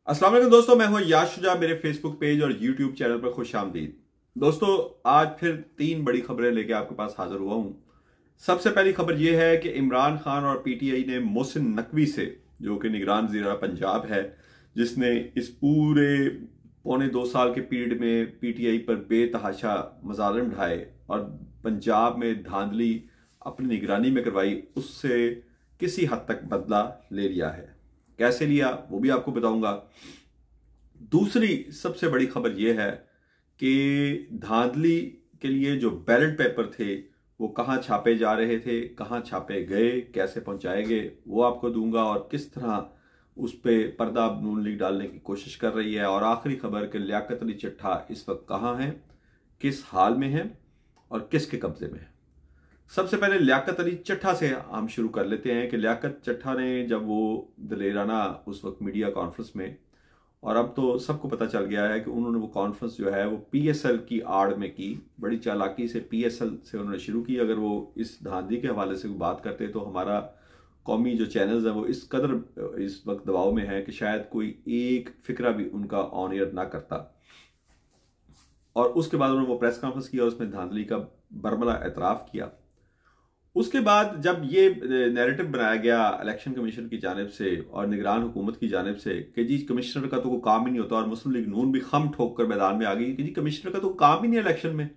अस्सलाम वालेकुम दोस्तों, मैं हूं याश शुजा। मेरे फेसबुक पेज और यूट्यूब चैनल पर खुश आमदीद। दोस्तों, आज फिर 3 बड़ी खबरें लेके आपके पास हाजिर हुआ हूं। सबसे पहली खबर यह है कि इमरान खान और पीटीआई ने मोहसिन नकवी से, जो कि निगरान वज़ीर पंजाब है, जिसने इस पूरे पौने 2 साल के पीरियड में पीटीआई पर बेतहाशा मजालिम ढाए और पंजाब में धांधली अपनी निगरानी में करवाई, उससे किसी हद तक बदला ले लिया है। कैसे लिया वो भी आपको बताऊंगा। दूसरी सबसे बड़ी खबर यह है कि धांधली के लिए जो बैलेट पेपर थे वो कहाँ छापे जा रहे थे, कहाँ छापे गए, कैसे पहुंचाए गए, वो आपको दूंगा और किस तरह उस पर पर्दा नून लीग डालने की कोशिश कर रही है। और आखिरी खबर कि लियाकत अली चट्ठा इस वक्त कहाँ है, किस हाल में है और किसके कब्जे में है। सबसे पहले लियाकत अली चट्ठा से हम शुरू कर लेते हैं कि लियाकत चट्ठा ने जब वो दलेराना उस वक्त मीडिया कॉन्फ्रेंस में, और अब तो सबको पता चल गया है कि उन्होंने वो कॉन्फ्रेंस जो है वो पीएसएल की आड़ में की, बड़ी चालाकी से पीएसएल से उन्होंने शुरू की। अगर वो इस धांधली के हवाले से बात करते तो हमारा कौमी जो चैनल्स हैं वो इस कदर इस वक्त दबाव में है कि शायद कोई एक फिक्रा भी उनका ऑन एयर ना करता। और उसके बाद उन्होंने वो प्रेस कॉन्फ्रेंस की और उसमें धांधली का बरमला एतराफ़ किया। उसके बाद जब ये नैरेटिव बनाया गया इलेक्शन कमीशन की जानिब से और निगरान हुकूमत की जानिब से कि जी कमिश्नर का तो कोई काम ही नहीं होता, और मुस्लिम लीग नून भी खम ठोक कर मैदान में आ गई कि जी कमिश्नर का तो काम ही नहीं है इलेक्शन में,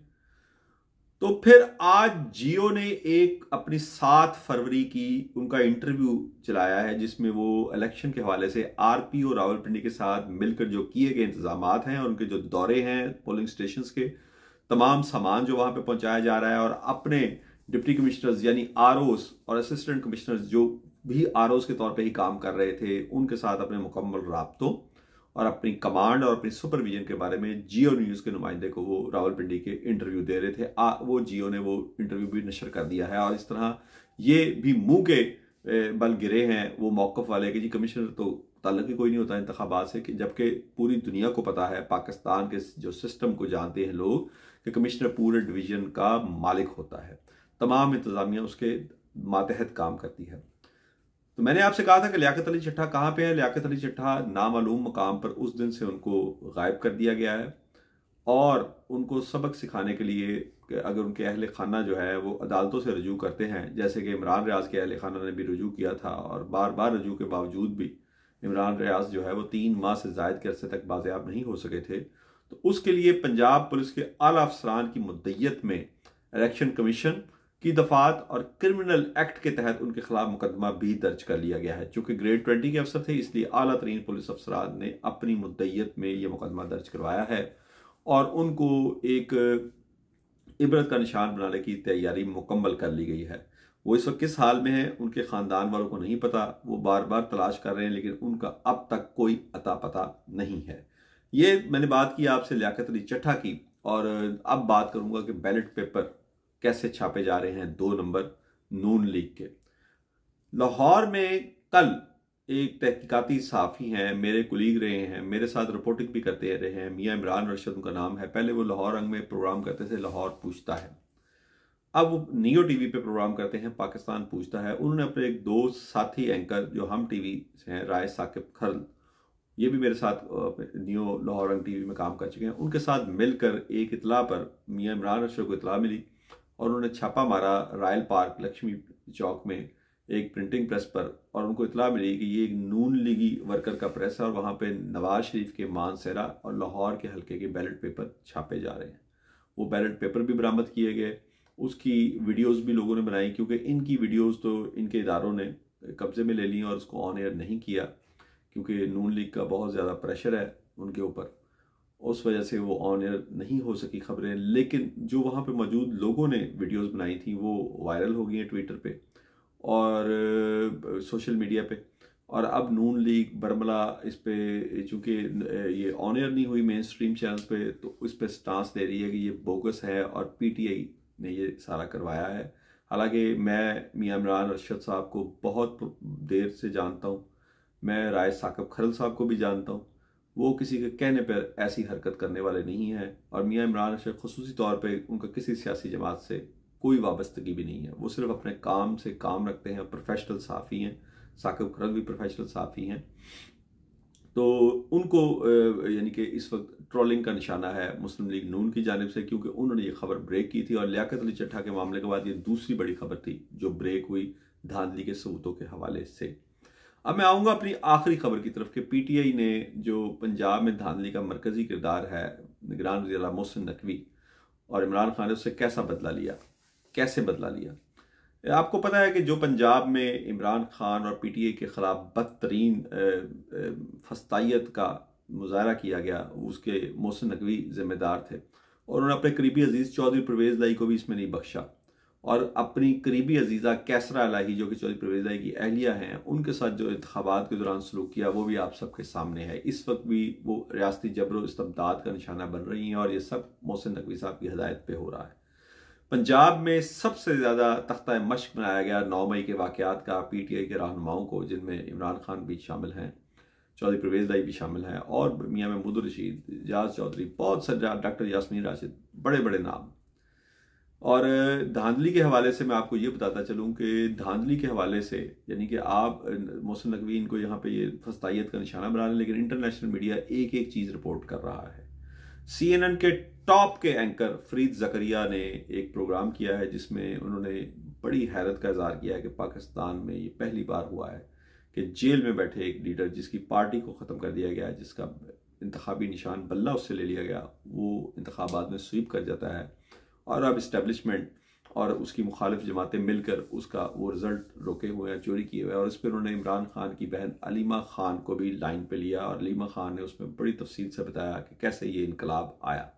तो फिर आज जियो ने एक अपनी 7 फरवरी की उनका इंटरव्यू चलाया है जिसमें वो इलेक्शन के हवाले से आरपीओ रावलपिंडी के साथ मिलकर जो किए गए इंतजाम हैं और उनके जो दौरे हैं पोलिंग स्टेशन के, तमाम सामान जो वहां पे पहुंचाया जा रहा है, और अपने डिप्टी कमिश्नर्स यानी आरओस और असिस्टेंट कमिश्नर्स जो भी आरओस के तौर पे ही काम कर रहे थे, उनके साथ अपने मुकम्मल राब्तों और अपनी कमांड और अपनी सुपरविजन के बारे में जियो न्यूज़ के नुमाइंदे को वो रावलपिंडी के इंटरव्यू दे रहे थे। वो जियो ने वो इंटरव्यू भी नशर कर दिया है, और इस तरह ये भी मुंह के बल गिरे हैं वो मौकफ वाले कि जी कमिश्नर तो ताल्लुक ही कोई नहीं होता इंतखाबात से, कि जबकि पूरी दुनिया को पता है, पाकिस्तान के जो सिस्टम को जानते हैं लोग, कि कमिश्नर पूरे डिवीजन का मालिक होता है, तमाम इंतजामिया उसके मातहत काम करती है। तो मैंने आपसे कहा था कि लियाकत अली चट्ठा कहाँ पे है। लियाकत अली चट्ठा नामालूम मकाम पर उस दिन से उनको गायब कर दिया गया है, और उनको सबक सिखाने के लिए कि अगर उनके अहल खाना जो है वो अदालतों से रजू करते हैं, जैसे कि इमरान रियाज के अहल खाना ने भी रजू किया था, और बार बार रजू के बावजूद भी इमरान रियाज जो है वो 3 माह से जायद के अरसे तक बाजियाब नहीं हो सके थे, तो उसके लिए पंजाब पुलिस के आला अफसरान की मुद्दत में इलेक्शन कमीशन की दफात और क्रिमिनल एक्ट के तहत उनके खिलाफ मुकदमा भी दर्ज कर लिया गया है। चूंकि ग्रेड 20 के अफसर थे, इसलिए आला तरीन पुलिस अफसरान ने अपनी मुद्दत में यह मुकदमा दर्ज करवाया है और उनको एक इबरत का निशान बनाने की तैयारी मुकम्मल कर ली गई है। वो इस वक्त किस हाल में है उनके खानदान वालों को नहीं पता, वो बार बार तलाश कर रहे हैं, लेकिन उनका अब तक कोई अता पता नहीं है। ये मैंने बात की आपसे लियाकत अली चट्ठा की, और अब बात करूंगा कि बैलेट पेपर कैसे छापे जा रहे हैं 2 नंबर नून लीग के। लाहौर में कल एक तहकीकाती सहाफ़ी हैं, मेरे कुलीग रहे हैं, मेरे साथ रिपोर्टिंग भी करते रहे हैं, मियाँ इमरान रशीद उनका नाम है। पहले वो लाहौर अंग में प्रोग्राम करते थे, लाहौर पूछता है। अब वो नियो टीवी पे प्रोग्राम करते हैं, पाकिस्तान पूछता है। उन्होंने अपने एक दो साथी एंकर जो हम टीवी से हैं, राय साकिब खरल, ये भी मेरे साथ नियो लाहौर अंग टीवी में काम कर चुके हैं, उनके साथ मिलकर एक इतला पर मियाँ इमरान रशीद को इतला मिली और उन्होंने छापा मारा रायल पार्क लक्ष्मी चौक में एक प्रिंटिंग प्रेस पर, और उनको इतला मिली कि ये एक नून लीगी वर्कर का प्रेस है और वहाँ पे नवाज शरीफ के मानसरा और लाहौर के हल्के के बैलेट पेपर छापे जा रहे हैं। वो बैलेट पेपर भी बरामद किए गए, उसकी वीडियोस भी लोगों ने बनाई, क्योंकि इनकी वीडियोस तो इनके इदारों ने कब्जे में ले ली और उसको ऑन एयर नहीं किया, क्योंकि नून लीग का बहुत ज़्यादा प्रेशर है उनके ऊपर, उस वजह से वो ऑन एयर नहीं हो सकी खबरें। लेकिन जो वहाँ पे मौजूद लोगों ने वीडियोस बनाई थी वो वायरल हो गई हैं ट्विटर पे और सोशल मीडिया पे, और अब नून लीग बरमला इस पे, चूँकि ये ऑन एयर नहीं हुई मेन स्ट्रीम चैनल्स पे, तो इस पर स्टांस ले रही है कि ये बोगस है और पीटीआई ने ये सारा करवाया है। हालांकि मैं मियाँ इमरान रशीद साहब को बहुत देर से जानता हूँ, मैं राय साकिब खरल साहब को भी जानता हूँ, वो किसी के कहने पर ऐसी हरकत करने वाले नहीं हैं, और मियाँ इमरान रशीद खुसूसी तौर पे उनका किसी सियासी जमात से कोई वाबस्तगी भी नहीं है, वो सिर्फ अपने काम से काम रखते हैं, प्रोफेशनल सहाफ़ी हैं। साकिब खरल भी प्रोफेशनल सहाफ़ी हैं। तो उनको यानी कि इस वक्त ट्रोलिंग का निशाना है मुस्लिम लीग नून की जानिब से, क्योंकि उन्होंने ये खबर ब्रेक की थी और लियाकत अली चट्ठा के मामले के बाद ये दूसरी बड़ी खबर थी जो ब्रेक हुई धांधली के सबूतों के हवाले से। अब मैं आऊँगा अपनी आखिरी खबर की तरफ कि पीटीआई ने जो पंजाब में धांधली का मरकजी किरदार है निगरान वज़ीर आला मोहसिन नकवी और इमरान खान ने उससे कैसा बदला लिया, कैसे बदला लिया। आपको पता है कि जो पंजाब में इमरान खान और पीटीआई के खिलाफ बदतरीन फस्तायत का मुजाहरा किया गया, उसके मोहसिन नकवी जिम्मेदार थे और उन्होंने अपने करीबी अजीज़ चौधरी परवेज़ लाई को भी इसमें नहीं बख्शा और अपनी करीबी अजीज़ा कैसरा इलाही जो कि चौधरी परवेज़ लाई की अहलिया हैं उनके साथ जो इंतखाबात के दौरान सलूक किया वो भी आप सबके सामने है। इस वक्त भी वो रियासती जबर व इस्तबदाद का निशाना बन रही हैं और ये सब मोहसिन नकवी साहब की हिदायत पे हो रहा है। पंजाब में सबसे ज़्यादा तख्ता मश्क बनाया गया 9 मई के वाक़यात का पीटीआई के रहनुमाओं को, जिनमें इमरान खान भी शामिल हैं, चौधरी परवेज़ लाई भी शामिल हैं और मियाँ महमूद रशीद, एजाज चौधरी, बहुत सारे, डॉक्टर यास्मीन राशिद, बड़े बड़े नाम। और धांधली के हवाले से मैं आपको ये बताता चलूँ कि धांधली के हवाले से यानी कि आप मोहसिन नकवी इनको यहाँ पे ये फस्तायत का निशाना बना रहे हैं, लेकिन इंटरनेशनल मीडिया एक एक चीज़ रिपोर्ट कर रहा है। CNN के टॉप के एंकर फरीद ज़करिया ने एक प्रोग्राम किया है जिसमें उन्होंने बड़ी हैरत का इजहार किया है कि पाकिस्तान में ये पहली बार हुआ है कि जेल में बैठे एक लीडर जिसकी पार्टी को ख़त्म कर दिया गया है, जिसका इंतखाबी निशान बल्ला उससे ले लिया गया, वो इंतखाबात में स्वीप कर जाता है और अब इस्टेब्लिशमेंट और उसकी मुखालिफ जमातें मिलकर उसका वो रिजल्ट रोके हुए हैं, चोरी किए हुए हैं। और इस पर उन्होंने इमरान खान की बहन अलीमा खान को भी लाइन पे लिया और अलीमा खान ने उसमें बड़ी तफसील से बताया कि कैसे ये इनकलाब आया।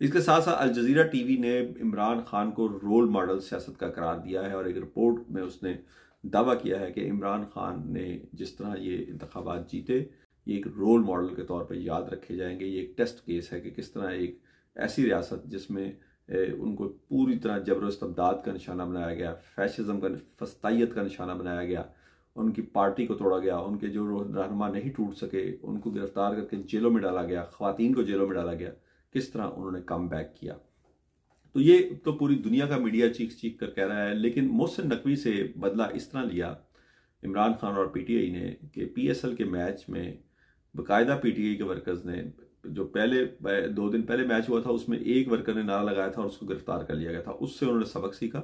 इसके साथ साथ अल जज़ीरा टीवी ने इमरान खान को रोल मॉडल सियासत का करार दिया है और एक रिपोर्ट में उसने दावा किया है कि इमरान खान ने जिस तरह ये इंतखाबात जीते ये एक रोल मॉडल के तौर पर याद रखे जाएंगे। ये एक टेस्ट केस है कि किस तरह एक ऐसी रियासत जिसमें उनको पूरी तरह जबर इस्तबदाद का निशाना बनाया गया, फैशिज्म का फस्तायत का निशाना बनाया गया, उनकी पार्टी को तोड़ा गया, उनके जो रहनुमा नहीं टूट सके उनको गिरफ्तार करके जेलों में डाला गया, ख़वातीन को जेलों में डाला गया, किस तरह उन्होंने कम बैक किया। तो ये तो पूरी दुनिया का मीडिया चीख चीख कर कह रहा है। लेकिन मोहसिन नकवी से बदला इस तरह लिया इमरान खान और पीटीआई ने कि PSL के मैच में बाकायदा पीटीआई के वर्कर्स ने, जो पहले 2 दिन पहले मैच हुआ था उसमें एक वर्कर ने नारा लगाया था और उसको गिरफ्तार कर लिया गया था, उससे उन्होंने सबक सीखा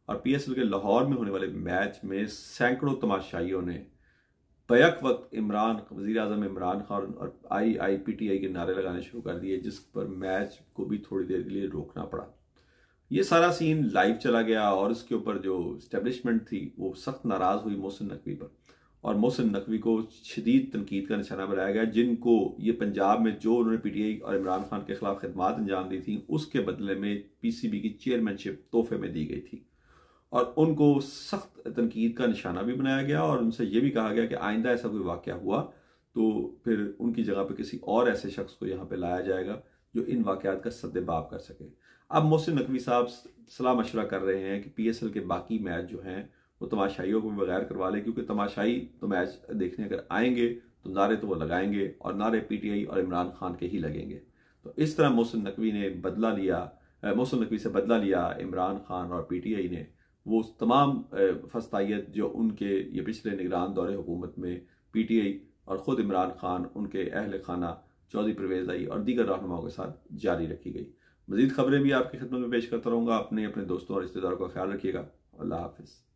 और PSL के लाहौर में होने वाले मैच में सैकड़ों तमाशाइयों ने बैक वक्त वज़ीर आज़म इमरान खान और PTI के नारे लगाने शुरू कर दिए, जिस पर मैच को भी थोड़ी देर के लिए रोकना पड़ा। ये सारा सीन लाइव चला गया और इसके ऊपर जो इस्टेब्लिशमेंट थी वो सख्त नाराज़ हुई मोहसिन नकवी पर और मोहसिन नकवी को शदीद तनकीद का निशाना बनाया गया, जिनको ये पंजाब में जो उन्होंने PTI और इमरान खान के खिलाफ खिदमात अंजाम दी थी उसके बदले में PCB की चेयरमैनशिप तोहफे में दी गई थी और उनको सख्त तनकीद का निशाना भी बनाया गया और उनसे यह भी कहा गया कि आइंदा ऐसा कोई वाक़या हुआ तो फिर उनकी जगह पे किसी और ऐसे शख्स को यहाँ पे लाया जाएगा जो इन वाक़यात का सद्देबाब कर सके। अब मोहसिन नकवी साहब सलाह मशवरा कर रहे हैं कि PSL के बाकी मैच जो हैं वो तमाशाइयों को भी बगैर करवा लें, क्योंकि तमाशाई तो मैच देखने अगर आएंगे तो नारे तो वो लगाएंगे और नारे PTI और इमरान खान के ही लगेंगे। तो इस तरह मोहसिन नकवी से बदला लिया इमरान खान और PTI ने वो तमाम फस्तायत जो उनके ये पिछले निगरान दौरे हुकूमत में PTI और ख़ुद इमरान खान, उनके अहल खाना चौधरी परवेज़ लाई और दीगर रहनुमाओं के साथ जारी रखी गई। मज़ीद खबरें भी आपकी खिदमत में पेश करता रहूँगा। अपने दोस्तों और रिश्तेदारों का ख्याल रखिएगा। अल्लाह हाफ़िज़।